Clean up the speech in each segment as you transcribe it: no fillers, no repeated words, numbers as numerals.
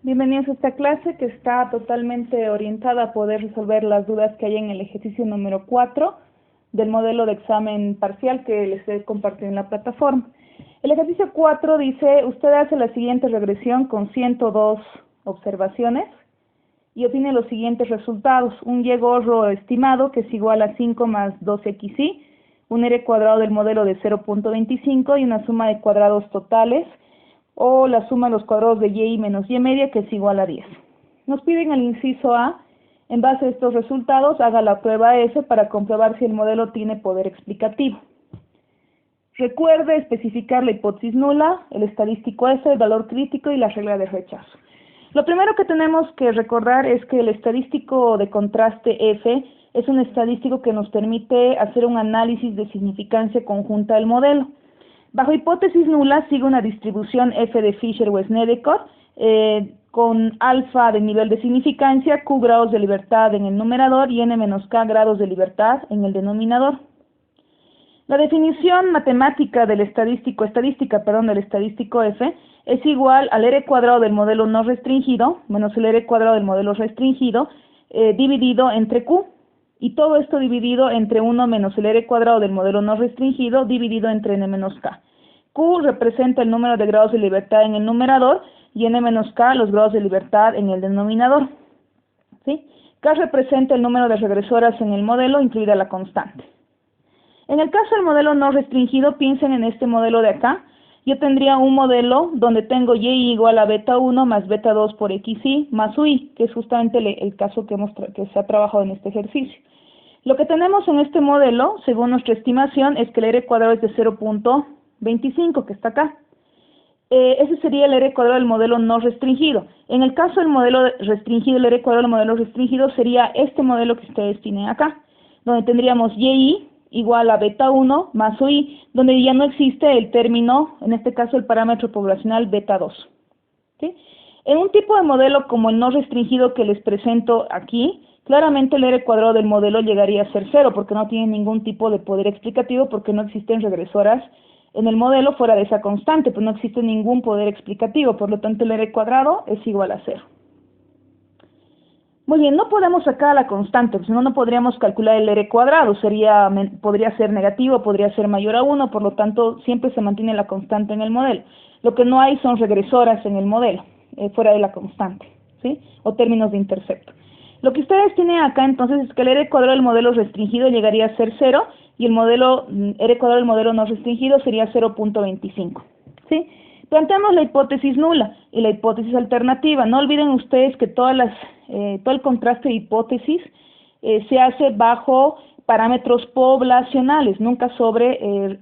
Bienvenidos a esta clase que está totalmente orientada a poder resolver las dudas que hay en el ejercicio número 4 del modelo de examen parcial que les he compartido en la plataforma. El ejercicio 4 dice, usted hace la siguiente regresión con 102 observaciones y obtiene los siguientes resultados. Un Y gorro estimado que es igual a 5 más 2xy, un R cuadrado del modelo de 0.25 y una suma de cuadrados totales o la suma de los cuadrados de y menos y media, que es igual a 10. Nos piden el inciso A, en base a estos resultados, haga la prueba F para comprobar si el modelo tiene poder explicativo. Recuerde especificar la hipótesis nula, el estadístico F, el valor crítico y la regla de rechazo. Lo primero que tenemos que recordar es que el estadístico de contraste F es un estadístico que nos permite hacer un análisis de significancia conjunta del modelo. Bajo hipótesis nula sigue una distribución F de Fisher o Snedecott con alfa de nivel de significancia, Q grados de libertad en el numerador y N menos K grados de libertad en el denominador. La definición matemática del estadístico F es igual al R cuadrado del modelo no restringido menos el R cuadrado del modelo restringido dividido entre Q. Y todo esto dividido entre 1 menos el R cuadrado del modelo no restringido dividido entre N menos K. Q representa el número de grados de libertad en el numerador y N menos K los grados de libertad en el denominador. ¿Sí? K representa el número de regresoras en el modelo, incluida la constante. En el caso del modelo no restringido, piensen en este modelo de acá. Yo tendría un modelo donde tengo y igual a beta 1 más beta 2 por xy más ui, que es justamente el caso que se ha trabajado en este ejercicio. Lo que tenemos en este modelo, según nuestra estimación, es que el R cuadrado es de 0.25, que está acá. Ese sería el R cuadrado del modelo no restringido. En el caso del modelo restringido, el R cuadrado del modelo restringido sería este modelo que ustedes tienen acá, donde tendríamos y igual a beta 1 más ui, donde ya no existe el término, en este caso el parámetro poblacional beta 2. ¿Sí? En un tipo de modelo como el no restringido que les presento aquí, claramente el R cuadrado del modelo llegaría a ser 0, porque no tiene ningún tipo de poder explicativo, porque no existen regresoras en el modelo fuera de esa constante, pues no existe ningún poder explicativo, por lo tanto el R cuadrado es igual a 0. Muy bien, no podemos sacar la constante, pues no podríamos calcular el R cuadrado, podría ser negativo, podría ser mayor a 1, por lo tanto siempre se mantiene la constante en el modelo. Lo que no hay son regresoras en el modelo, fuera de la constante, ¿sí? O términos de intercepto. Lo que ustedes tienen acá entonces es que el R cuadrado del modelo restringido llegaría a ser 0 y el modelo R cuadrado del modelo no restringido sería 0.25, ¿sí? Planteamos la hipótesis nula y la hipótesis alternativa. No olviden ustedes que todo el contraste de hipótesis se hace bajo parámetros poblacionales, nunca sobre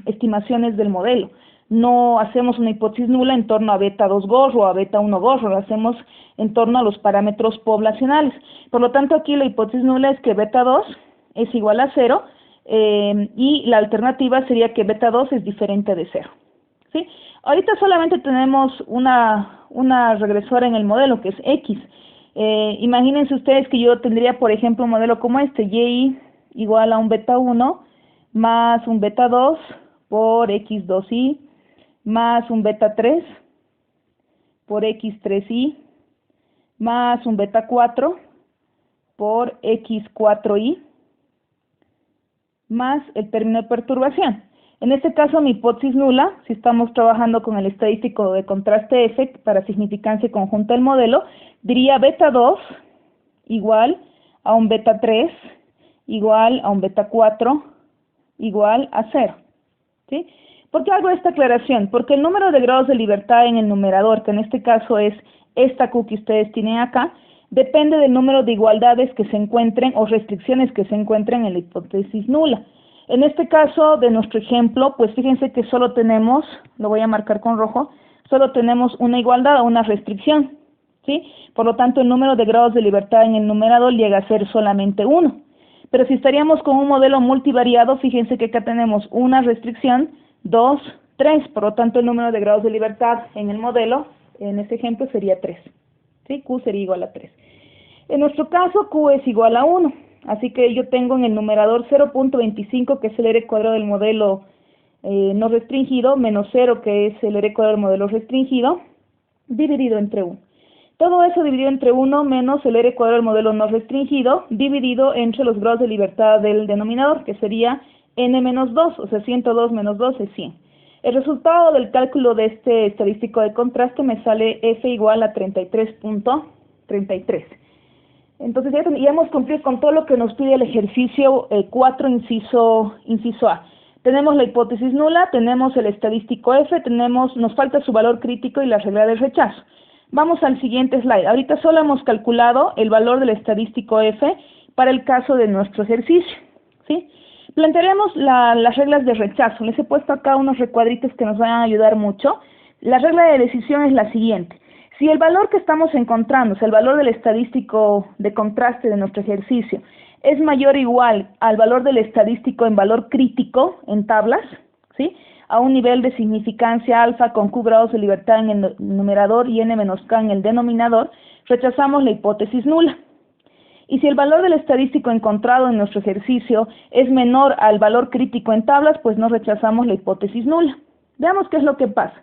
estimaciones del modelo. No hacemos una hipótesis nula en torno a beta 2 gorro o a beta 1 gorro, lo hacemos en torno a los parámetros poblacionales. Por lo tanto, aquí la hipótesis nula es que beta 2 es igual a 0 y la alternativa sería que beta 2 es diferente de 0. ¿Sí? Ahorita solamente tenemos una regresora en el modelo, que es x. Imagínense ustedes que yo tendría, por ejemplo, un modelo como este, y igual a un beta 1 más un beta 2 por x2y más un beta 3 por x3y más un beta 4 por x4y más el término de perturbación. En este caso, mi hipótesis nula, si estamos trabajando con el estadístico de contraste F para significancia conjunta del modelo, diría beta 2 igual a un beta 3 igual a un beta 4 igual a 0. ¿Sí? ¿Por qué hago esta aclaración? Porque el número de grados de libertad en el numerador, que en este caso es esta Q que ustedes tienen acá, depende del número de igualdades que se encuentren o restricciones que se encuentren en la hipótesis nula. En este caso de nuestro ejemplo, pues fíjense que solo tenemos, lo voy a marcar con rojo, solo tenemos una igualdad o una restricción, ¿sí? Por lo tanto, el número de grados de libertad en el numerador llega a ser solamente 1. Pero si estaríamos con un modelo multivariado, fíjense que acá tenemos una restricción, 2, 3. Por lo tanto, el número de grados de libertad en el modelo, en este ejemplo, sería 3. ¿Sí? Q sería igual a 3. En nuestro caso, Q es igual a 1. Así que yo tengo en el numerador 0.25, que es el R cuadrado del modelo no restringido, menos 0, que es el R cuadrado del modelo restringido, dividido entre 1. Todo eso dividido entre 1 menos el R cuadrado del modelo no restringido, dividido entre los grados de libertad del denominador, que sería n menos 2, o sea, 102 menos 2 es 100. El resultado del cálculo de este estadístico de contraste me sale F igual a 33.33. Entonces ya hemos cumplido con todo lo que nos pide el ejercicio 4, inciso A. Tenemos la hipótesis nula, tenemos el estadístico F, nos falta su valor crítico y la regla del rechazo. Vamos al siguiente slide. Ahorita solo hemos calculado el valor del estadístico F para el caso de nuestro ejercicio, ¿sí? Plantearemos las reglas de rechazo. Les he puesto acá unos recuadritos que nos van a ayudar mucho. La regla de decisión es la siguiente. Si el valor que estamos encontrando, o sea, el valor del estadístico de contraste de nuestro ejercicio, es mayor o igual al valor del estadístico en valor crítico en tablas, ¿sí?, a un nivel de significancia alfa con Q grados de libertad en el numerador y n menos k en el denominador, rechazamos la hipótesis nula. Y si el valor del estadístico encontrado en nuestro ejercicio es menor al valor crítico en tablas, pues no rechazamos la hipótesis nula. Veamos qué es lo que pasa.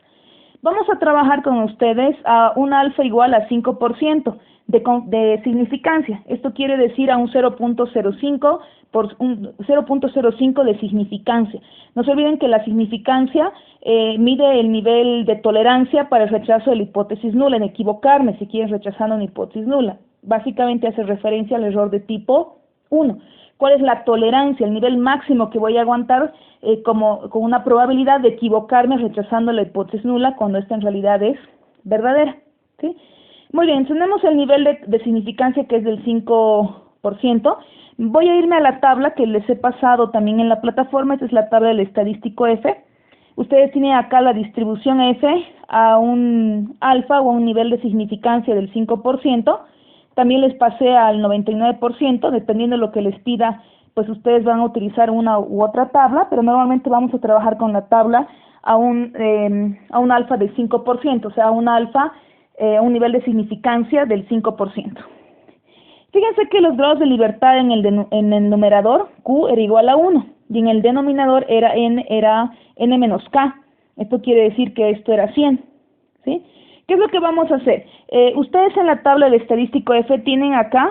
Vamos a trabajar con ustedes a un alfa igual a 5% de significancia. Esto quiere decir a un 0.05 por un 0.05 de significancia. No se olviden que la significancia mide el nivel de tolerancia para el rechazo de la hipótesis nula, en equivocarme si quieren rechazar una hipótesis nula. Básicamente hace referencia al error de tipo 1. ¿Cuál es la tolerancia, el nivel máximo que voy a aguantar con una probabilidad de equivocarme rechazando la hipótesis nula cuando esta en realidad es verdadera? ¿Sí? Muy bien, tenemos el nivel de significancia que es del 5%. Voy a irme a la tabla que les he pasado también en la plataforma. Esta es la tabla del estadístico F. Ustedes tienen acá la distribución F a un alfa o a un nivel de significancia del 5%. También les pasé al 99%, dependiendo de lo que les pida, pues ustedes van a utilizar una u otra tabla, pero normalmente vamos a trabajar con la tabla a un alfa del 5%, o sea, a un alfa, un nivel de significancia del 5%. Fíjense que los grados de libertad en el numerador, Q era igual a 1, y en el denominador era n menos k. Esto quiere decir que esto era 100, ¿sí? ¿Qué es lo que vamos a hacer? Ustedes en la tabla del estadístico F tienen acá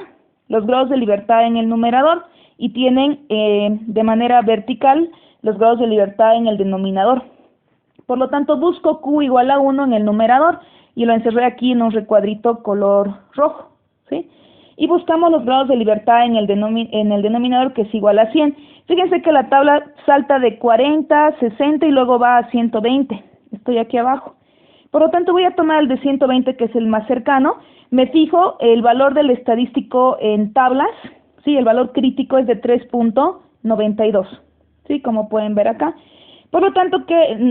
los grados de libertad en el numerador y tienen de manera vertical los grados de libertad en el denominador. Por lo tanto, busco Q igual a 1 en el numerador y lo encerré aquí en un recuadrito color rojo, ¿sí? Y buscamos los grados de libertad en el denominador, que es igual a 100. Fíjense que la tabla salta de 40, 60 y luego va a 120. Estoy aquí abajo. Por lo tanto, voy a tomar el de 120, que es el más cercano. Me fijo el valor del estadístico en tablas. Sí, el valor crítico es de 3.92. Sí, como pueden ver acá. Por lo tanto,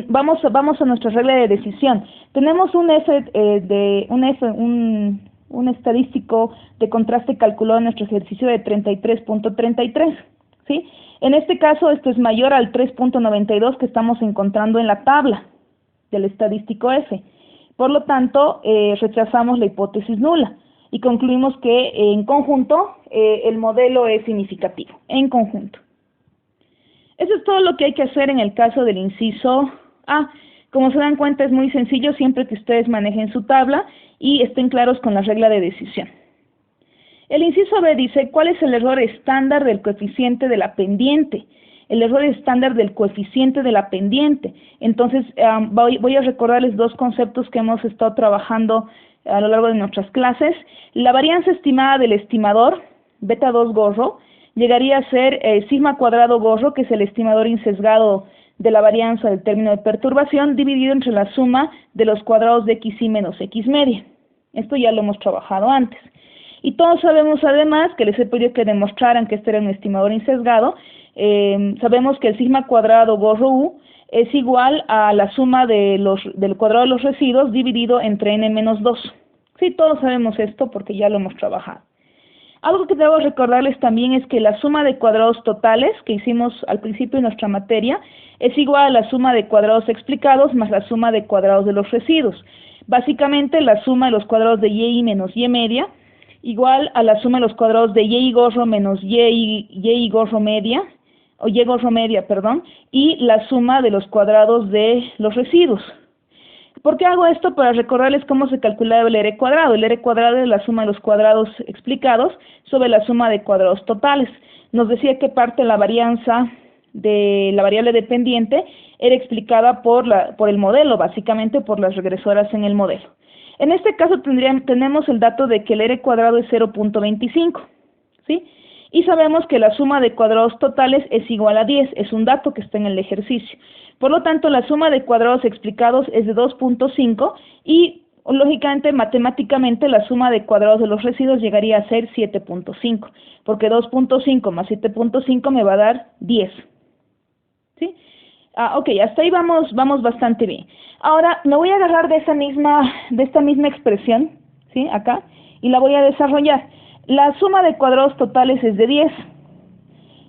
vamos a nuestra regla de decisión. Tenemos un estadístico de contraste calculado en nuestro ejercicio de 33.33. ¿Sí? En este caso, esto es mayor al 3.92 que estamos encontrando en la tabla del estadístico F. Por lo tanto, rechazamos la hipótesis nula y concluimos que en conjunto el modelo es significativo, en conjunto. Eso es todo lo que hay que hacer en el caso del inciso A. Como se dan cuenta, es muy sencillo siempre que ustedes manejen su tabla y estén claros con la regla de decisión. El inciso B dice, ¿cuál es el error estándar del coeficiente de la pendiente? El error estándar del coeficiente de la pendiente. Entonces, voy a recordarles dos conceptos que hemos estado trabajando a lo largo de nuestras clases. La varianza estimada del estimador, beta 2 gorro, llegaría a ser sigma cuadrado gorro, que es el estimador insesgado de la varianza del término de perturbación, dividido entre la suma de los cuadrados de xi menos x media. Esto ya lo hemos trabajado antes. Y todos sabemos además, que les he pedido que demostraran que este era un estimador insesgado, sabemos que el sigma cuadrado gorro u es igual a la suma del cuadrado de los residuos dividido entre n menos 2. Sí, todos sabemos esto porque ya lo hemos trabajado. Algo que debo recordarles también es que la suma de cuadrados totales que hicimos al principio de nuestra materia es igual a la suma de cuadrados explicados más la suma de cuadrados de los residuos. Básicamente la suma de los cuadrados de y menos y media igual a la suma de los cuadrados de y gorro menos y gorro media, o y gorro media, perdón, y la suma de los cuadrados de los residuos. ¿Por qué hago esto? Para recordarles cómo se calculaba el R cuadrado. El R cuadrado es la suma de los cuadrados explicados sobre la suma de cuadrados totales. Nos decía que parte de la varianza de la variable dependiente era explicada por el modelo, básicamente por las regresoras en el modelo. En este caso tenemos el dato de que el R cuadrado es 0.25, ¿sí? Y sabemos que la suma de cuadrados totales es igual a 10, es un dato que está en el ejercicio. Por lo tanto, la suma de cuadrados explicados es de 2.5 y, lógicamente, matemáticamente, la suma de cuadrados de los residuos llegaría a ser 7.5, porque 2.5 más 7.5 me va a dar 10, ¿sí? Ok, hasta ahí vamos bastante bien. Ahora, me voy a agarrar de esta misma expresión, ¿sí? Acá, y la voy a desarrollar. La suma de cuadrados totales es de 10.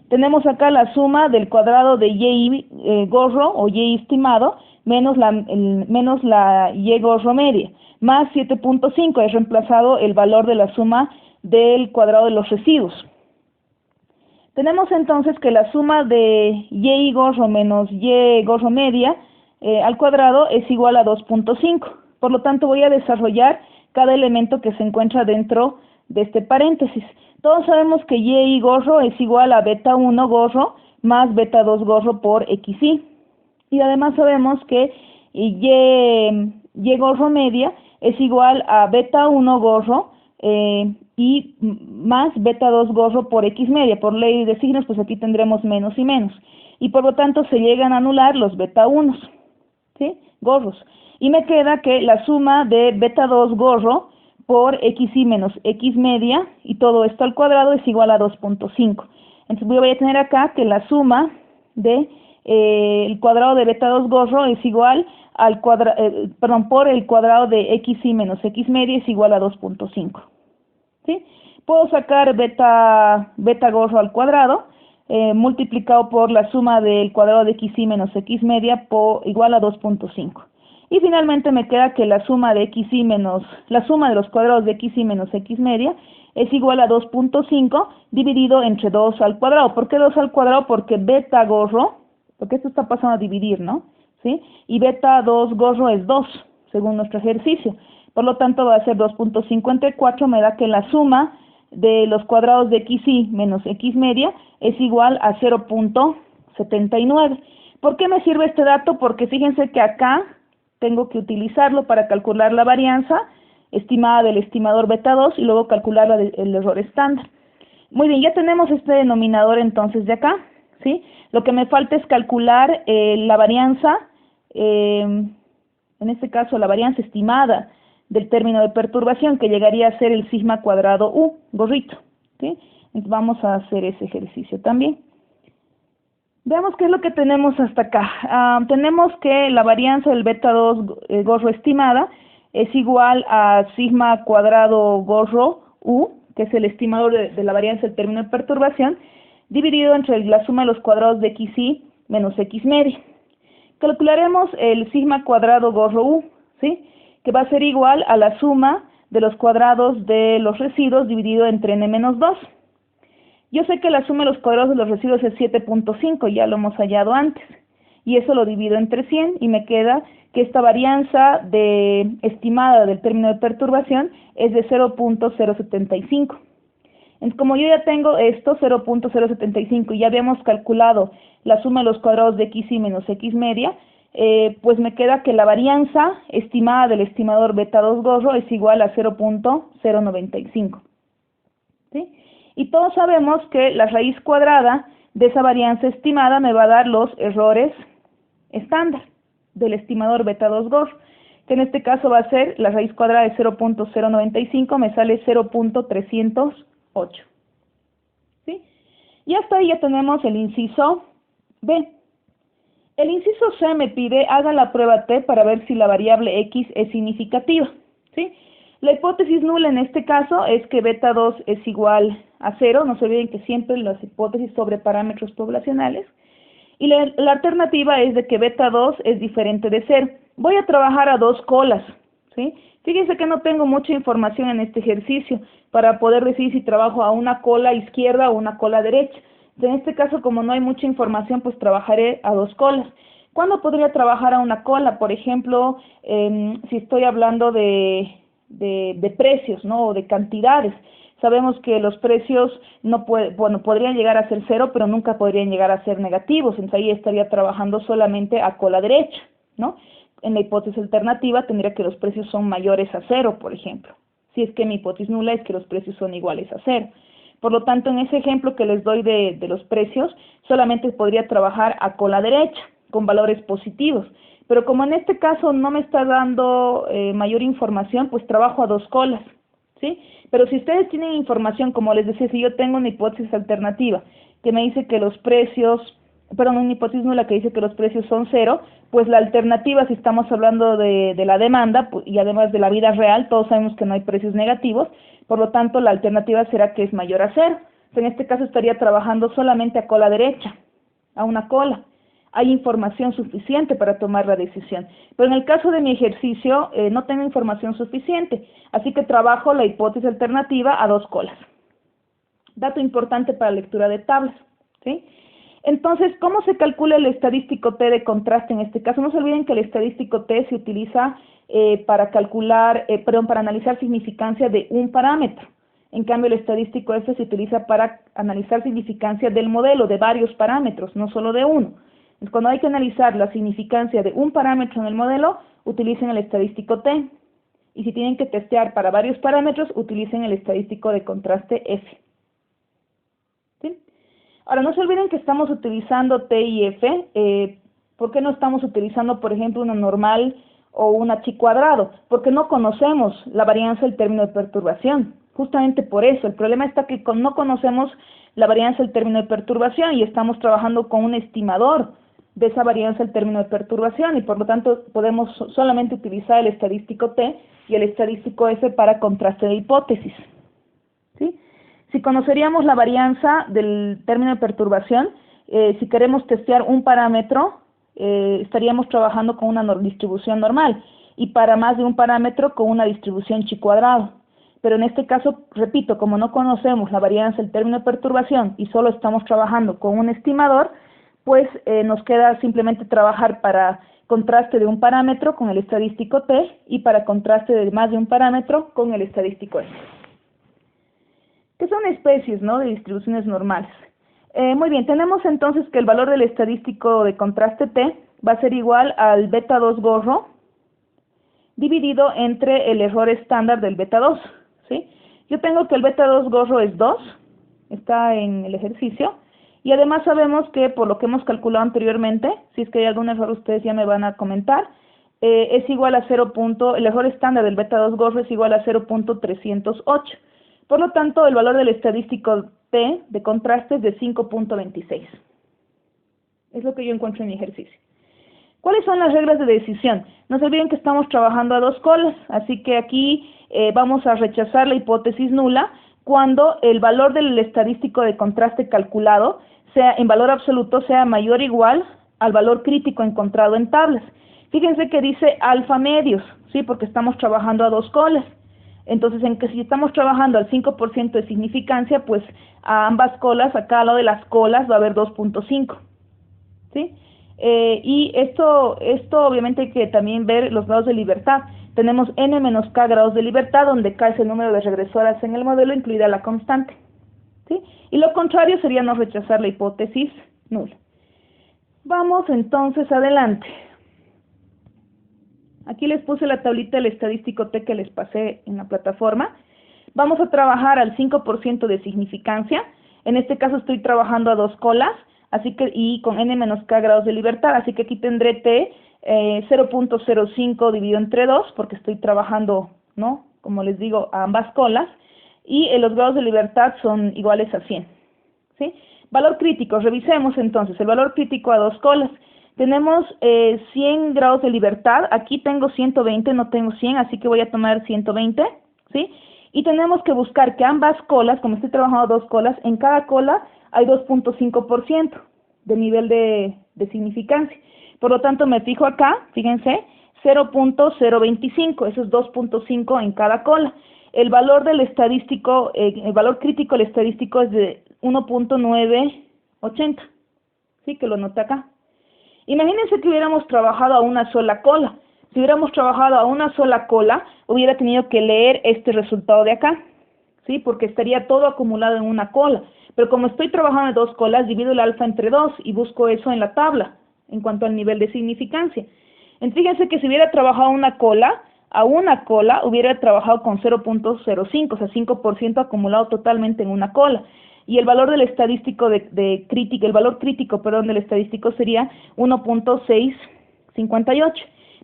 Tenemos acá la suma del cuadrado de y gorro o y estimado menos la y gorro media, más 7.5. He reemplazado el valor de la suma del cuadrado de los residuos. Tenemos entonces que la suma de y gorro menos y gorro media al cuadrado es igual a 2.5. Por lo tanto, voy a desarrollar cada elemento que se encuentra dentro de este paréntesis. Todos sabemos que y gorro es igual a beta 1 gorro más beta 2 gorro por xy. Y además sabemos que y gorro media es igual a beta 1 gorro y más beta 2 gorro por x media. Por ley de signos, pues aquí tendremos menos y menos. Y por lo tanto se llegan a anular los beta 1, ¿sí? Gorros. Y me queda que la suma de beta 2 gorro por xy menos x media, y todo esto al cuadrado es igual a 2.5. Entonces voy a tener acá que la suma de el cuadrado de beta 2 gorro es igual al por el cuadrado de xy menos x media es igual a 2.5. ¿Sí? Puedo sacar beta gorro al cuadrado multiplicado por la suma del cuadrado de xy menos x media igual a 2.5. Y finalmente me queda que la suma de los cuadrados de xy menos x media es igual a 2.5 dividido entre 2 al cuadrado. ¿Por qué 2 al cuadrado? Porque beta gorro, porque esto está pasando a dividir, ¿no? ¿Sí? Y beta 2 gorro es 2, según nuestro ejercicio. Por lo tanto, va a ser 2.5 entre 4, me da que la suma de los cuadrados de xy menos x media es igual a 0.79. ¿Por qué me sirve este dato? Porque fíjense que acá tengo que utilizarlo para calcular la varianza estimada del estimador beta 2 y luego calcular el error estándar. Muy bien, ya tenemos este denominador entonces de acá, ¿sí? Lo que me falta es calcular la varianza, en este caso la varianza estimada del término de perturbación, que llegaría a ser el sigma cuadrado u, gorrito, ¿sí? Entonces vamos a hacer ese ejercicio también. Veamos qué es lo que tenemos hasta acá. Tenemos que la varianza del beta 2 gorro estimada es igual a sigma cuadrado gorro u, que es el estimador de la varianza del término de perturbación, dividido entre la suma de los cuadrados de xy menos x media. Calcularemos el sigma cuadrado gorro u, ¿sí? Que va a ser igual a la suma de los cuadrados de los residuos dividido entre n menos 2. Yo sé que la suma de los cuadrados de los residuos es 7.5, ya lo hemos hallado antes. Y eso lo divido entre 100 y me queda que esta varianza estimada del término de perturbación es de 0.075. Entonces, como yo ya tengo esto, 0.075, y ya habíamos calculado la suma de los cuadrados de xy menos x media, pues me queda que la varianza estimada del estimador beta 2 gorro es igual a 0.095. ¿Sí? Y todos sabemos que la raíz cuadrada de esa varianza estimada me va a dar los errores estándar del estimador beta 2 gorro, que en este caso va a ser la raíz cuadrada de 0.095, me sale 0.308. ¿Sí? Y hasta ahí ya tenemos el inciso B. El inciso C me pide haga la prueba T para ver si la variable X es significativa, ¿sí? La hipótesis nula en este caso es que beta 2 es igual a 0, no se olviden que siempre las hipótesis sobre parámetros poblacionales, y la alternativa es de que beta 2 es diferente de 0. Voy a trabajar a dos colas, ¿sí? Fíjense que no tengo mucha información en este ejercicio para poder decir si trabajo a una cola izquierda o una cola derecha. En este caso, como no hay mucha información, pues trabajaré a dos colas. ¿Cuándo podría trabajar a una cola? Por ejemplo, si estoy hablando de precios, ¿no? O de cantidades. Sabemos que los precios podrían llegar a ser cero, pero nunca podrían llegar a ser negativos. Entonces ahí estaría trabajando solamente a cola derecha, ¿no? En la hipótesis alternativa tendría que los precios son mayores a cero, por ejemplo. Si es que mi hipótesis nula es que los precios son iguales a cero. Por lo tanto, en ese ejemplo que les doy de los precios, solamente podría trabajar a cola derecha, con valores positivos. Pero como en este caso no me está dando mayor información, pues trabajo a dos colas, ¿sí? Pero si ustedes tienen información, como les decía, si yo tengo una hipótesis alternativa que me dice que los precios, perdón, una hipótesis nula que dice que los precios son cero, pues la alternativa, si estamos hablando de la demanda, y además de la vida real, todos sabemos que no hay precios negativos, por lo tanto la alternativa será que es mayor a cero. En este caso estaría trabajando solamente a cola derecha, a una cola. Hay información suficiente para tomar la decisión. Pero en el caso de mi ejercicio, no tengo información suficiente, así que trabajo la hipótesis alternativa a dos colas. Dato importante para lectura de tablas, ¿sí? Entonces, ¿cómo se calcula el estadístico T de contraste en este caso? No se olviden que el estadístico T se utiliza para analizar significancia de un parámetro. En cambio, el estadístico F se utiliza para analizar significancia del modelo, de varios parámetros, no solo de uno. Entonces, cuando hay que analizar la significancia de un parámetro en el modelo, utilicen el estadístico T. Y si tienen que testear para varios parámetros, utilicen el estadístico de contraste F. ¿Sí? Ahora, no se olviden que estamos utilizando T y F. ¿Por qué no estamos utilizando, por ejemplo, una normal o una chi cuadrado? Porque no conocemos la varianza del término de perturbación. Justamente por eso, el problema está que no conocemos la varianza del término de perturbación y estamos trabajando con un estimador de esa varianza del término de perturbación y por lo tanto podemos solamente utilizar el estadístico T y el estadístico F para contraste de hipótesis, ¿sí? Si conoceríamos la varianza del término de perturbación, si queremos testear un parámetro, estaríamos trabajando con una distribución normal y para más de un parámetro con una distribución chi cuadrado. Pero en este caso, repito, como no conocemos la varianza del término de perturbación y solo estamos trabajando con un estimador, pues nos queda simplemente trabajar para contraste de un parámetro con el estadístico T y para contraste de más de un parámetro con el estadístico F. ¿Qué son especies, no, de distribuciones normales? Muy bien, tenemos entonces que el valor del estadístico de contraste T va a ser igual al beta 2 gorro dividido entre el error estándar del beta 2, ¿sí? Yo tengo que el beta 2 gorro es 2, está en el ejercicio, y además sabemos que por lo que hemos calculado anteriormente, si es que hay algún error ustedes ya me van a comentar, es igual a el error estándar del beta 2 gorro es igual a 0.308. Por lo tanto, el valor del estadístico T de contraste es de 5.26. Es lo que yo encuentro en mi ejercicio. ¿Cuáles son las reglas de decisión? No se olviden que estamos trabajando a dos colas, así que aquí vamos a rechazar la hipótesis nula cuando el valor del estadístico de contraste calculado sea en valor absoluto sea mayor o igual al valor crítico encontrado en tablas. Fíjense que dice alfa medios, ¿sí? Porque estamos trabajando a dos colas. Entonces, en que si estamos trabajando al 5% de significancia, pues a ambas colas, a cada lado de las colas va a haber 2.5, ¿sí? Y esto obviamente hay que también ver los grados de libertad. Tenemos n menos k grados de libertad, donde k es el número de regresoras en el modelo, incluida la constante, ¿sí? Y lo contrario sería no rechazar la hipótesis nula. Vamos entonces adelante. Aquí les puse la tablita del estadístico T que les pasé en la plataforma. Vamos a trabajar al 5% de significancia. En este caso estoy trabajando a dos colas, y con n menos k grados de libertad, así que aquí tendré T 0.05 dividido entre 2, porque estoy trabajando, ¿no?, como les digo, a ambas colas, y los grados de libertad son iguales a 100, ¿sí? Valor crítico, revisemos entonces, el valor crítico a dos colas. Tenemos 100 grados de libertad, aquí tengo 120, no tengo 100, así que voy a tomar 120, ¿sí? Y tenemos que buscar que ambas colas, como estoy trabajando a dos colas, en cada cola hay 2.5% de nivel de significancia. Por lo tanto, me fijo acá, fíjense, 0.025, eso es 2.5 en cada cola. El valor del estadístico, el valor crítico del estadístico es de 1.980, ¿sí? Que lo noté acá. Imagínense que hubiéramos trabajado a una sola cola. Si hubiéramos trabajado a una sola cola, hubiera tenido que leer este resultado de acá, ¿sí? Porque estaría todo acumulado en una cola. Pero como estoy trabajando en dos colas, divido el alfa entre 2 y busco eso en la tabla, en cuanto al nivel de significancia. Entonces, fíjense que si hubiera trabajado a una cola hubiera trabajado con 0.05, o sea, 5% acumulado totalmente en una cola. Y el valor del estadístico el valor crítico, perdón, del estadístico sería 1.658.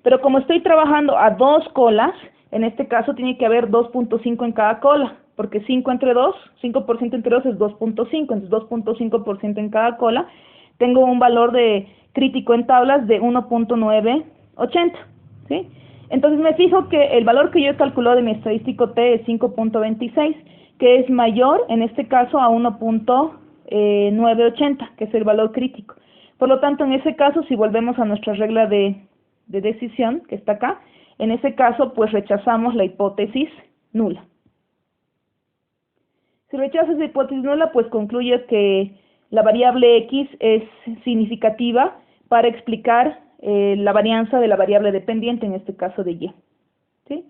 Pero como estoy trabajando a dos colas, en este caso tiene que haber 2.5 en cada cola, porque 5 entre 2, 5% entre 2 es 2.5, entonces 2.5% en cada cola. Tengo un valor de crítico en tablas de 1.980, ¿sí? Entonces me fijo que el valor que yo he calculado de mi estadístico T es 5.26, que es mayor, en este caso, a 1.980, que es el valor crítico. Por lo tanto, en ese caso, si volvemos a nuestra regla de decisión, que está acá, en ese caso, pues rechazamos la hipótesis nula. Si rechazas la hipótesis nula, pues concluyes que la variable X es significativa para explicar la varianza de la variable dependiente, en este caso de Y, ¿sí?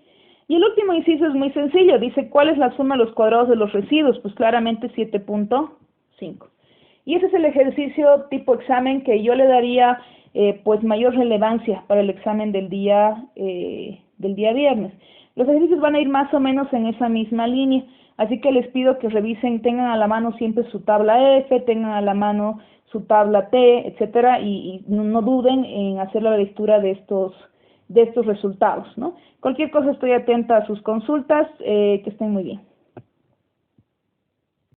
Y el último inciso es muy sencillo, dice ¿cuál es la suma de los cuadrados de los residuos? Pues claramente 7.5. Y ese es el ejercicio tipo examen que yo le daría pues mayor relevancia para el examen del día viernes. Los ejercicios van a ir más o menos en esa misma línea, así que les pido que revisen, tengan a la mano siempre su tabla F, tengan a la mano su tabla T, etcétera, y no duden en hacer la lectura de estos resultados, ¿no? Cualquier cosa estoy atenta a sus consultas, que estén muy bien.